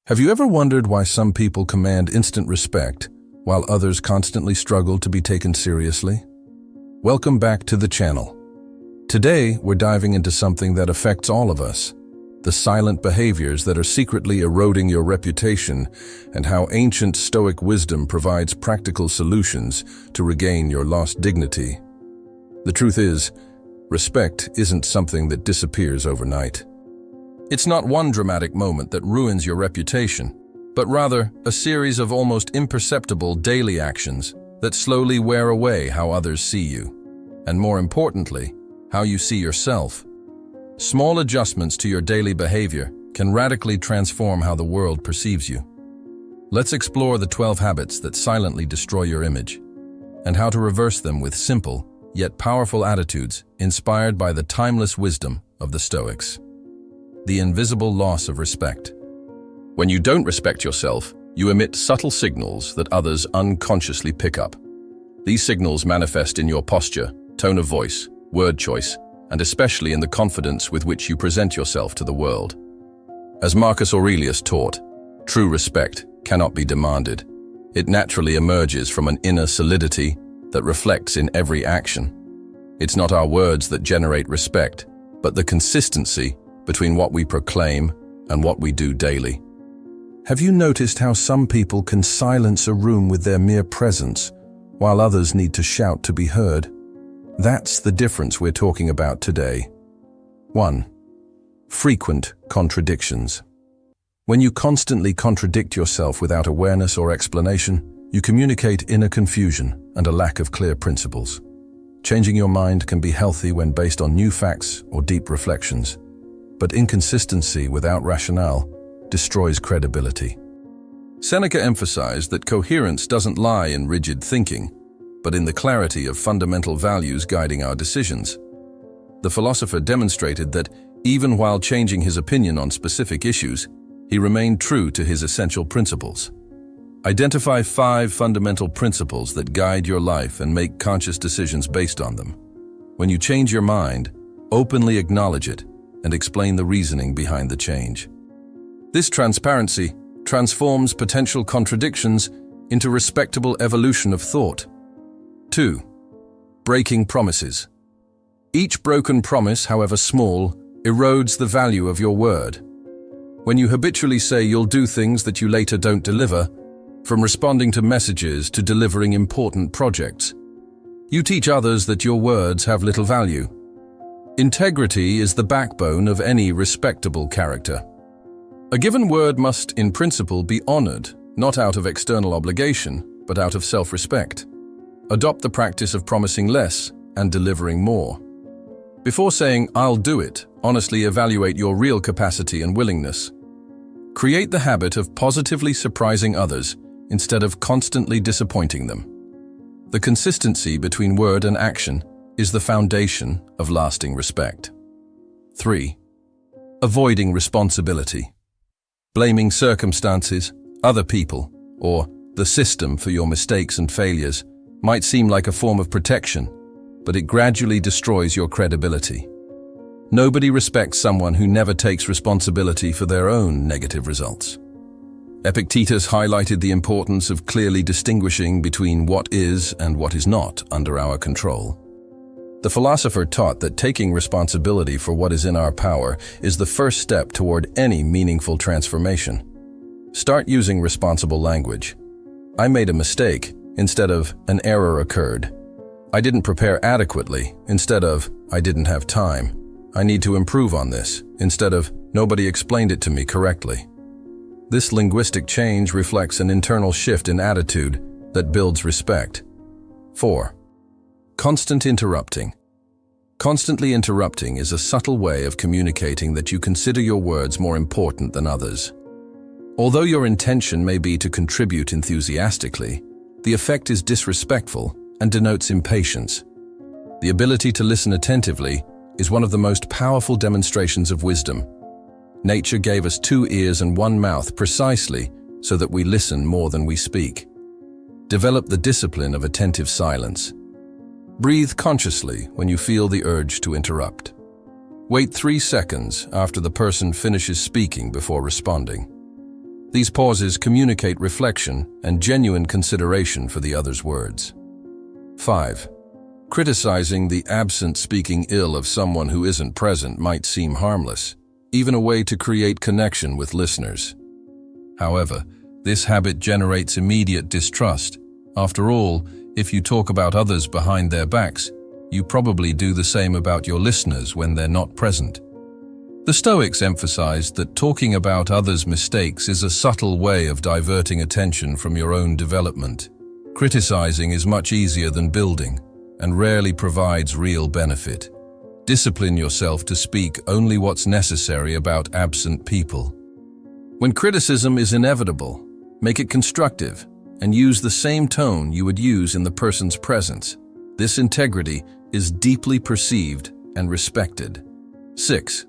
Have you ever wondered why some people command instant respect, while others constantly struggle to be taken seriously? Welcome back to the channel. Today, we're diving into something that affects all of us, the silent behaviors that are secretly eroding your reputation, and how ancient Stoic wisdom provides practical solutions to regain your lost dignity. The truth is, respect isn't something that disappears overnight. It's not one dramatic moment that ruins your reputation, but rather a series of almost imperceptible daily actions that slowly wear away how others see you, and more importantly, how you see yourself. Small adjustments to your daily behavior can radically transform how the world perceives you. Let's explore the 12 habits that silently destroy your image, and how to reverse them with simple, yet powerful attitudes inspired by the timeless wisdom of the Stoics. The invisible loss of respect. When you don't respect yourself, you emit subtle signals that others unconsciously pick up. These signals manifest in your posture, tone of voice, word choice, and especially in the confidence with which you present yourself to the world. As Marcus Aurelius taught, true respect cannot be demanded. It naturally emerges from an inner solidity that reflects in every action. It's not our words that generate respect, but the consistency between what we proclaim and what we do daily. Have you noticed how some people can silence a room with their mere presence, while others need to shout to be heard? That's the difference we're talking about today. 1. Frequent contradictions. When you constantly contradict yourself without awareness or explanation, you communicate inner confusion and a lack of clear principles. Changing your mind can be healthy when based on new facts or deep reflections, but inconsistency without rationale destroys credibility. Seneca emphasized that coherence doesn't lie in rigid thinking, but in the clarity of fundamental values guiding our decisions. The philosopher demonstrated that even while changing his opinion on specific issues, he remained true to his essential principles. Identify 5 fundamental principles that guide your life and make conscious decisions based on them. When you change your mind, openly acknowledge it and explain the reasoning behind the change. This transparency transforms potential contradictions into respectable evolution of thought. 2. Breaking promises. Each broken promise, however small, erodes the value of your word. When you habitually say you'll do things that you later don't deliver, from responding to messages to delivering important projects, you teach others that your words have little value. Integrity is the backbone of any respectable character. A given word must, in principle, be honored, not out of external obligation, but out of self-respect. Adopt the practice of promising less and delivering more. Before saying, "I'll do it," honestly evaluate your real capacity and willingness. Create the habit of positively surprising others instead of constantly disappointing them. The consistency between word and action is the foundation of lasting respect. 3. Avoiding responsibility. Blaming circumstances, other people, or the system for your mistakes and failures might seem like a form of protection, but it gradually destroys your credibility. Nobody respects someone who never takes responsibility for their own negative results. Epictetus highlighted the importance of clearly distinguishing between what is and what is not under our control. The philosopher taught that taking responsibility for what is in our power is the first step toward any meaningful transformation. Start using responsible language. "I made a mistake," instead of "an error occurred." "I didn't prepare adequately," instead of "I didn't have time." "I need to improve on this," instead of "nobody explained it to me correctly." This linguistic change reflects an internal shift in attitude that builds respect. 4. Constant interrupting. Constantly interrupting is a subtle way of communicating that you consider your words more important than others. Although your intention may be to contribute enthusiastically, the effect is disrespectful and denotes impatience. The ability to listen attentively is one of the most powerful demonstrations of wisdom. Nature gave us 2 ears and 1 mouth precisely so that we listen more than we speak. Develop the discipline of attentive silence. Breathe consciously when you feel the urge to interrupt. Wait 3 seconds after the person finishes speaking before responding. These pauses communicate reflection and genuine consideration for the other's words. 5. Criticizing the absent speaking ill of someone who isn't present might seem harmless, even a way to create connection with listeners. However, this habit generates immediate distrust. After all, if you talk about others behind their backs, you probably do the same about your listeners when they're not present. The Stoics emphasized that talking about others' mistakes is a subtle way of diverting attention from your own development. Criticizing is much easier than building, and rarely provides real benefit. Discipline yourself to speak only what's necessary about absent people. When criticism is inevitable, make it constructive and use the same tone you would use in the person's presence. This integrity is deeply perceived and respected. 6.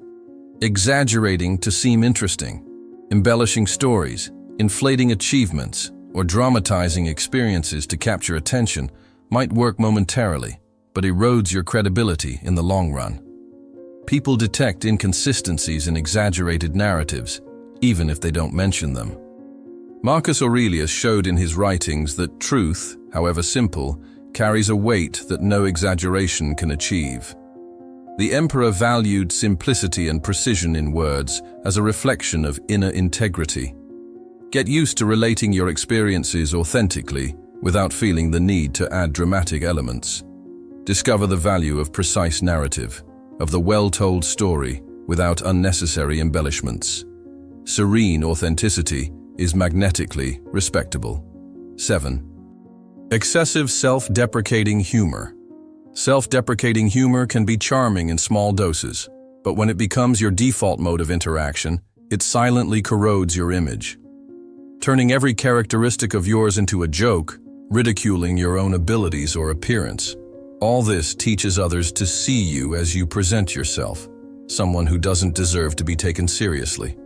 Exaggerating to seem interesting. Embellishing stories, inflating achievements, or dramatizing experiences to capture attention might work momentarily, but erodes your credibility in the long run. People detect inconsistencies in exaggerated narratives, even if they don't mention them. Marcus Aurelius showed in his writings that truth, however simple, carries a weight that no exaggeration can achieve. The emperor valued simplicity and precision in words as a reflection of inner integrity. Get used to relating your experiences authentically without feeling the need to add dramatic elements. Discover the value of precise narrative, of the well-told story without unnecessary embellishments. Serene authenticity is magnetically respectable. 7. Excessive self-deprecating humor. Self-deprecating humor can be charming in small doses, but when it becomes your default mode of interaction, it silently corrodes your image. Turning every characteristic of yours into a joke, ridiculing your own abilities or appearance. All this teaches others to see you as you present yourself, someone who doesn't deserve to be taken seriously.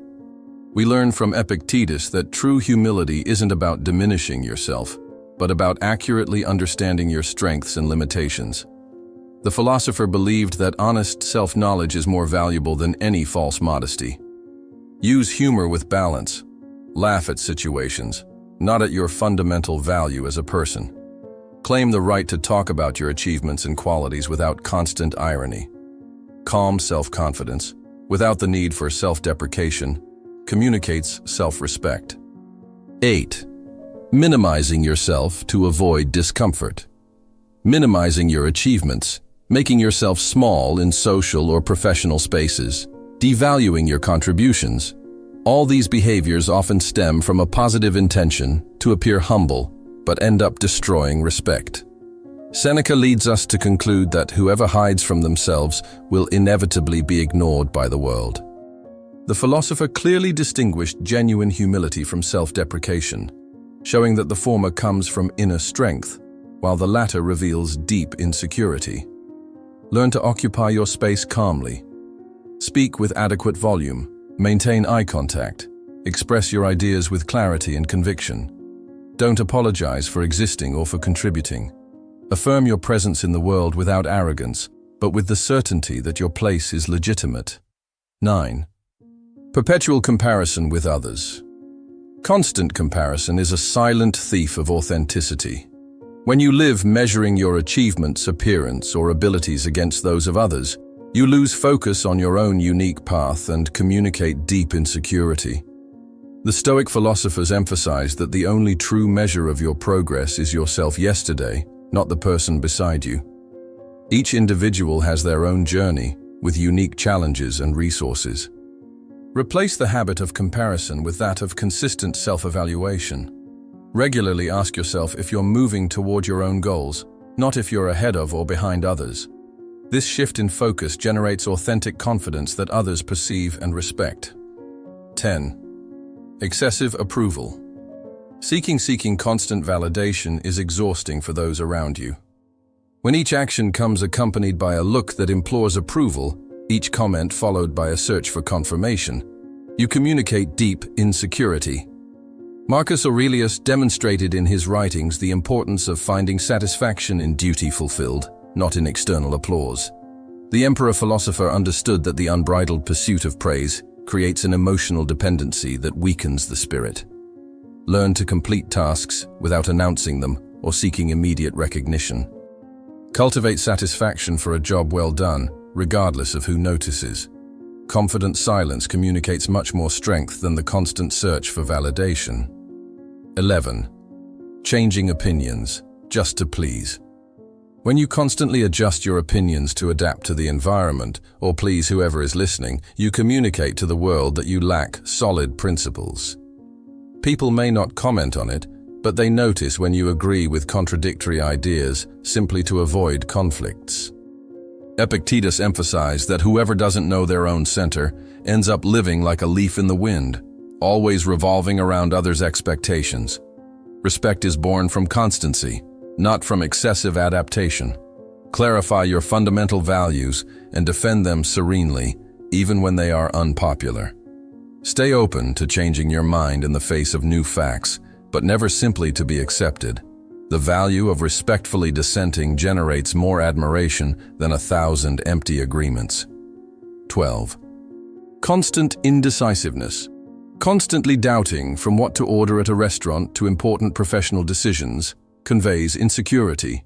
We learn from Epictetus that true humility isn't about diminishing yourself, but about accurately understanding your strengths and limitations. The philosopher believed that honest self-knowledge is more valuable than any false modesty. Use humor with balance. Laugh at situations, not at your fundamental value as a person. Claim the right to talk about your achievements and qualities without constant irony. Calm self-confidence, without the need for self-deprecation, communicates self-respect. 8. Minimizing yourself to avoid discomfort. Minimizing your achievements, making yourself small in social or professional spaces, devaluing your contributions. All these behaviors often stem from a positive intention to appear humble, but end up destroying respect. Seneca leads us to conclude that whoever hides from themselves will inevitably be ignored by the world. The philosopher clearly distinguished genuine humility from self-deprecation, showing that the former comes from inner strength, while the latter reveals deep insecurity. Learn to occupy your space calmly. Speak with adequate volume. Maintain eye contact. Express your ideas with clarity and conviction. Don't apologize for existing or for contributing. Affirm your presence in the world without arrogance, but with the certainty that your place is legitimate. 9. Perpetual comparison with others. Constant comparison is a silent thief of authenticity. When you live measuring your achievements, appearance, or abilities against those of others, you lose focus on your own unique path and communicate deep insecurity. The Stoic philosophers emphasized that the only true measure of your progress is yourself yesterday, not the person beside you. Each individual has their own journey, with unique challenges and resources. Replace the habit of comparison with that of consistent self-evaluation. Regularly ask yourself if you're moving toward your own goals, not if you're ahead of or behind others. This shift in focus generates authentic confidence that others perceive and respect. 10. Excessive approval. Seeking constant validation is exhausting for those around you. When each action comes accompanied by a look that implores approval, each comment followed by a search for confirmation, you communicate deep insecurity. Marcus Aurelius demonstrated in his writings the importance of finding satisfaction in duty fulfilled, not in external applause. The emperor-philosopher understood that the unbridled pursuit of praise creates an emotional dependency that weakens the spirit. Learn to complete tasks without announcing them or seeking immediate recognition. Cultivate satisfaction for a job well done, regardless of who notices. Confident silence communicates much more strength than the constant search for validation. 11. Changing opinions, just to please. When you constantly adjust your opinions to adapt to the environment or please whoever is listening, you communicate to the world that you lack solid principles. People may not comment on it, but they notice when you agree with contradictory ideas simply to avoid conflicts. Epictetus emphasized that whoever doesn't know their own center ends up living like a leaf in the wind, always revolving around others' expectations. Respect is born from constancy, not from excessive adaptation. Clarify your fundamental values and defend them serenely, even when they are unpopular. Stay open to changing your mind in the face of new facts, but never simply to be accepted. The value of respectfully dissenting generates more admiration than 1,000 empty agreements. 12. Constant indecisiveness. Constantly doubting from what to order at a restaurant to important professional decisions conveys insecurity.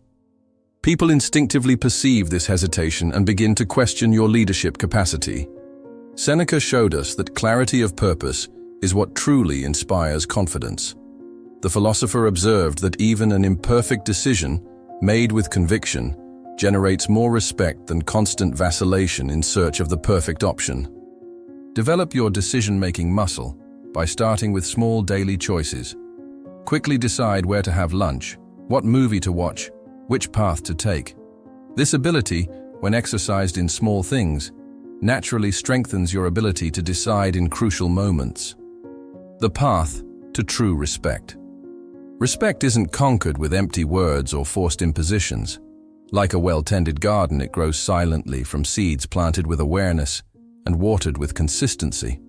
People instinctively perceive this hesitation and begin to question your leadership capacity. Seneca showed us that clarity of purpose is what truly inspires confidence. The philosopher observed that even an imperfect decision, made with conviction, generates more respect than constant vacillation in search of the perfect option. Develop your decision-making muscle by starting with small daily choices. Quickly decide where to have lunch, what movie to watch, which path to take. This ability, when exercised in small things, naturally strengthens your ability to decide in crucial moments. The path to true respect. Respect isn't conquered with empty words or forced impositions. Like a well-tended garden, it grows silently from seeds planted with awareness and watered with consistency.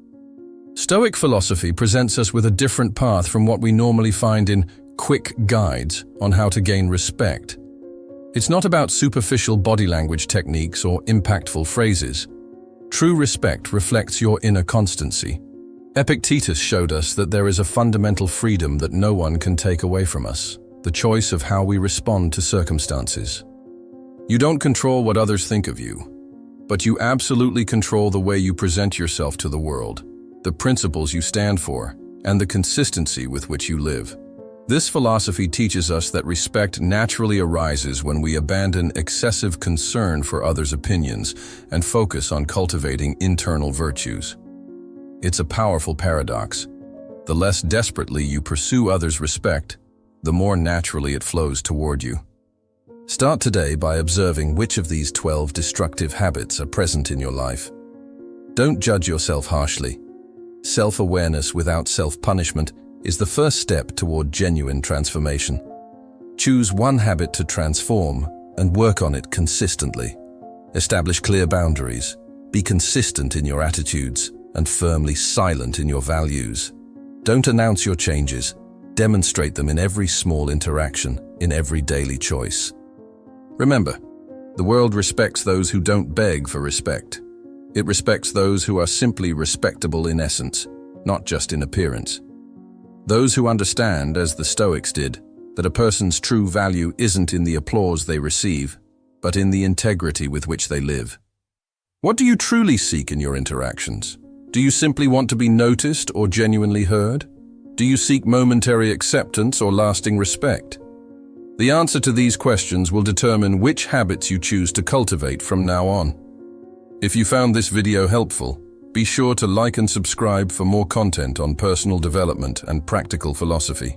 Stoic philosophy presents us with a different path from what we normally find in quick guides on how to gain respect. It's not about superficial body language techniques or impactful phrases. True respect reflects your inner constancy. Epictetus showed us that there is a fundamental freedom that no one can take away from us, the choice of how we respond to circumstances. You don't control what others think of you, but you absolutely control the way you present yourself to the world, the principles you stand for, and the consistency with which you live. This philosophy teaches us that respect naturally arises when we abandon excessive concern for others' opinions and focus on cultivating internal virtues. It's a powerful paradox. The less desperately you pursue others' respect, the more naturally it flows toward you. Start today by observing which of these 12 destructive habits are present in your life. Don't judge yourself harshly. Self-awareness without self-punishment is the first step toward genuine transformation. Choose one habit to transform and work on it consistently. Establish clear boundaries. Be consistent in your attitudes and firmly silent in your values. Don't announce your changes. Demonstrate them in every small interaction, in every daily choice. Remember, the world respects those who don't beg for respect. It respects those who are simply respectable in essence, not just in appearance. Those who understand, as the Stoics did, that a person's true value isn't in the applause they receive, but in the integrity with which they live. What do you truly seek in your interactions? Do you simply want to be noticed or genuinely heard? Do you seek momentary acceptance or lasting respect? The answer to these questions will determine which habits you choose to cultivate from now on. If you found this video helpful, be sure to like and subscribe for more content on personal development and practical philosophy.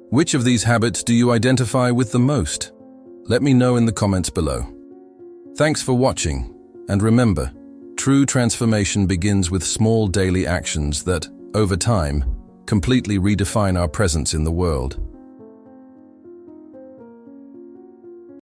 Which of these habits do you identify with the most? Let me know in the comments below. Thanks for watching, and remember, true transformation begins with small daily actions that, over time, completely redefine our presence in the world.